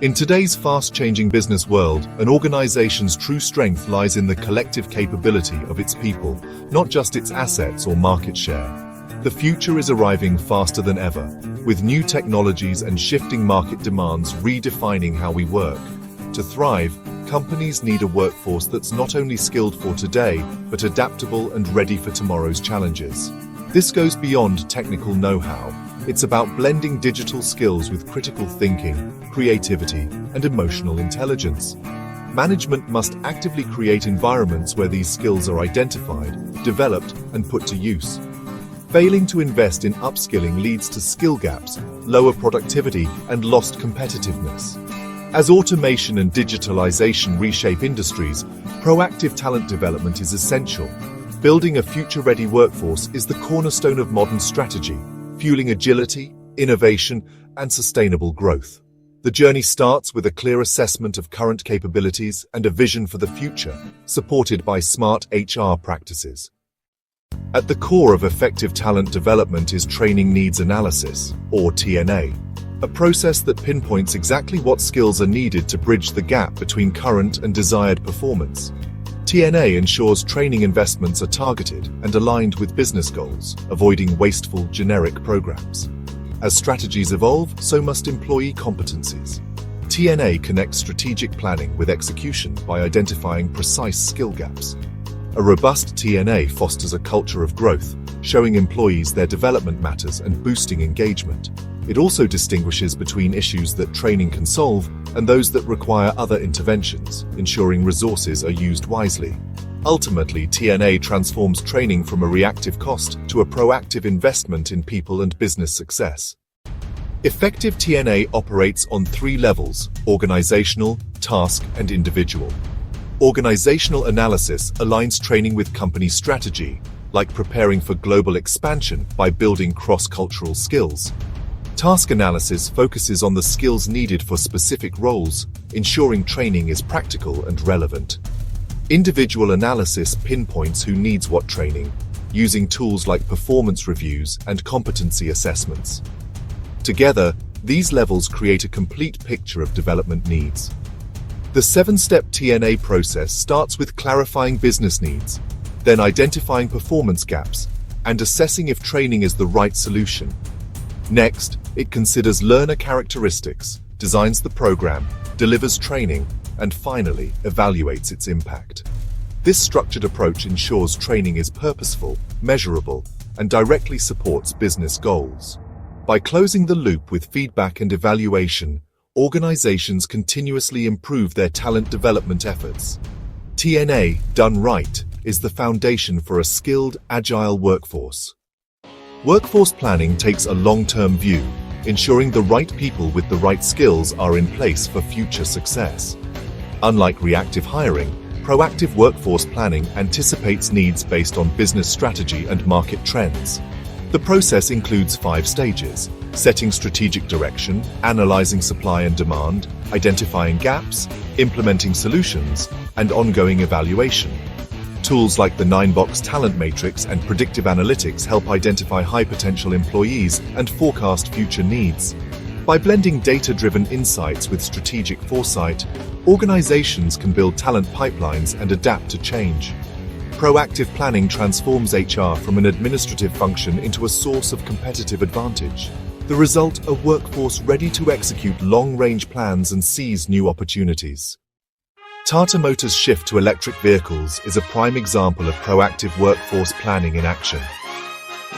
In today's fast-changing business world, an organization's true strength lies in the collective capability of its people, not just its assets or market share. The future is arriving faster than ever, with new technologies and shifting market demands redefining how we work. To thrive, companies need a workforce that's not only skilled for today, but adaptable and ready for tomorrow's challenges. This goes beyond technical know-how. It's about blending digital skills with critical thinking, creativity, and emotional intelligence. Management must actively create environments where these skills are identified, developed, and put to use. Failing to invest in upskilling leads to skill gaps, lower productivity, and lost competitiveness. As automation and digitalization reshape industries, proactive talent development is essential. Building a future-ready workforce is the cornerstone of modern strategy, fueling agility, innovation, and sustainable growth. The journey starts with a clear assessment of current capabilities and a vision for the future, supported by smart HR practices. At the core of effective talent development is training needs analysis, or TNA, a process that pinpoints exactly what skills are needed to bridge the gap between current and desired performance. TNA ensures training investments are targeted and aligned with business goals, avoiding wasteful, generic programs. As strategies evolve, so must employee competencies. TNA connects strategic planning with execution by identifying precise skill gaps. A robust TNA fosters a culture of growth, showing employees their development matters and boosting engagement. It also distinguishes between issues that training can solve and those that require other interventions, ensuring resources are used wisely. Ultimately, TNA transforms training from a reactive cost to a proactive investment in people and business success. Effective TNA operates on three levels: organizational, task, and individual. Organizational analysis aligns training with company strategy, like preparing for global expansion by building cross-cultural skills. Task analysis focuses on the skills needed for specific roles, ensuring training is practical and relevant. Individual analysis pinpoints who needs what training, using tools like performance reviews and competency assessments. Together, these levels create a complete picture of development needs. The seven-step TNA process starts with clarifying business needs, then identifying performance gaps, and assessing if training is the right solution. Next, it considers learner characteristics, designs the program, delivers training, and finally, evaluates its impact. This structured approach ensures training is purposeful, measurable, and directly supports business goals. By closing the loop with feedback and evaluation, organizations continuously improve their talent development efforts. TNA, done right, is the foundation for a skilled, agile workforce. Workforce planning takes a long-term view, ensuring the right people with the right skills are in place for future success. Unlike reactive hiring, proactive workforce planning anticipates needs based on business strategy and market trends. The process includes 5 stages: setting strategic direction, analyzing supply and demand, identifying gaps, implementing solutions, and ongoing evaluation. Tools like the 9-box talent matrix and predictive analytics help identify high-potential employees and forecast future needs. By blending data-driven insights with strategic foresight, organizations can build talent pipelines and adapt to change. Proactive planning transforms HR from an administrative function into a source of competitive advantage. The result, a workforce ready to execute long-range plans and seize new opportunities. Tata Motors' shift to electric vehicles is a prime example of proactive workforce planning in action.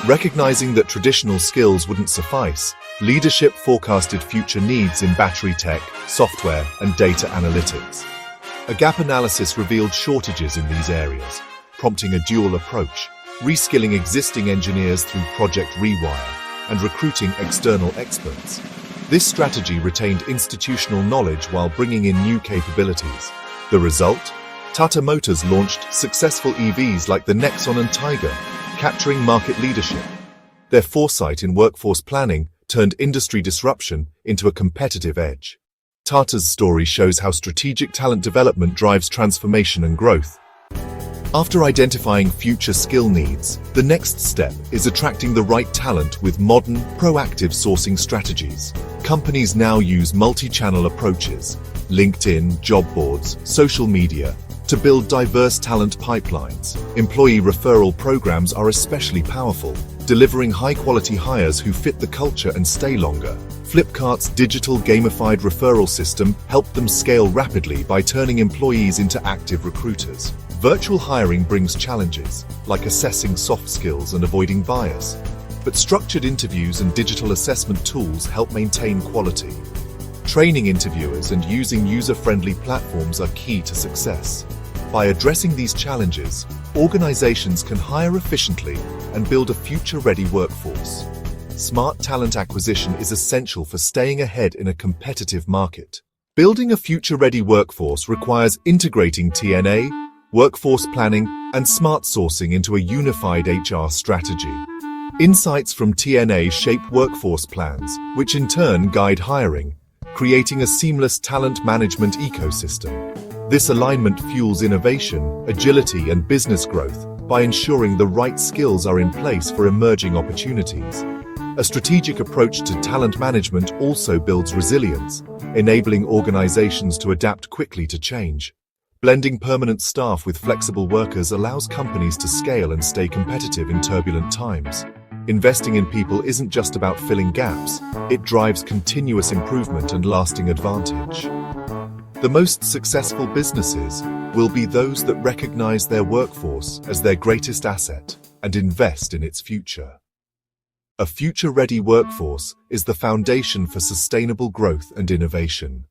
Recognizing that traditional skills wouldn't suffice, leadership forecasted future needs in battery tech, software, and data analytics. A gap analysis revealed shortages in these areas, prompting a dual approach: reskilling existing engineers through Project Rewire and recruiting external experts. This strategy retained institutional knowledge while bringing in new capabilities. The result? Tata Motors launched successful EVs like the Nexon and Tiger, capturing market leadership. Their foresight in workforce planning turned industry disruption into a competitive edge. Tata's story shows how strategic talent development drives transformation and growth. After identifying future skill needs, the next step is attracting the right talent with modern, proactive sourcing strategies. Companies now use multi-channel approaches, LinkedIn, job boards, social media, to build diverse talent pipelines. Employee referral programs are especially powerful, delivering high-quality hires who fit the culture and stay longer. Flipkart's digital gamified referral system helped them scale rapidly by turning employees into active recruiters. Virtual hiring brings challenges, like assessing soft skills and avoiding bias. But structured interviews and digital assessment tools help maintain quality. Training interviewers and using user-friendly platforms are key to success. By addressing these challenges, organizations can hire efficiently and build a future-ready workforce. Smart talent acquisition is essential for staying ahead in a competitive market. Building a future-ready workforce requires integrating TNA, workforce planning, and smart sourcing into a unified HR strategy. Insights from TNA shape workforce plans, which in turn guide hiring, creating a seamless talent management ecosystem. This alignment fuels innovation, agility, and business growth by ensuring the right skills are in place for emerging opportunities. A strategic approach to talent management also builds resilience, enabling organizations to adapt quickly to change. Blending permanent staff with flexible workers allows companies to scale and stay competitive in turbulent times. Investing in people isn't just about filling gaps, it drives continuous improvement and lasting advantage. The most successful businesses will be those that recognize their workforce as their greatest asset and invest in its future. A future-ready workforce is the foundation for sustainable growth and innovation.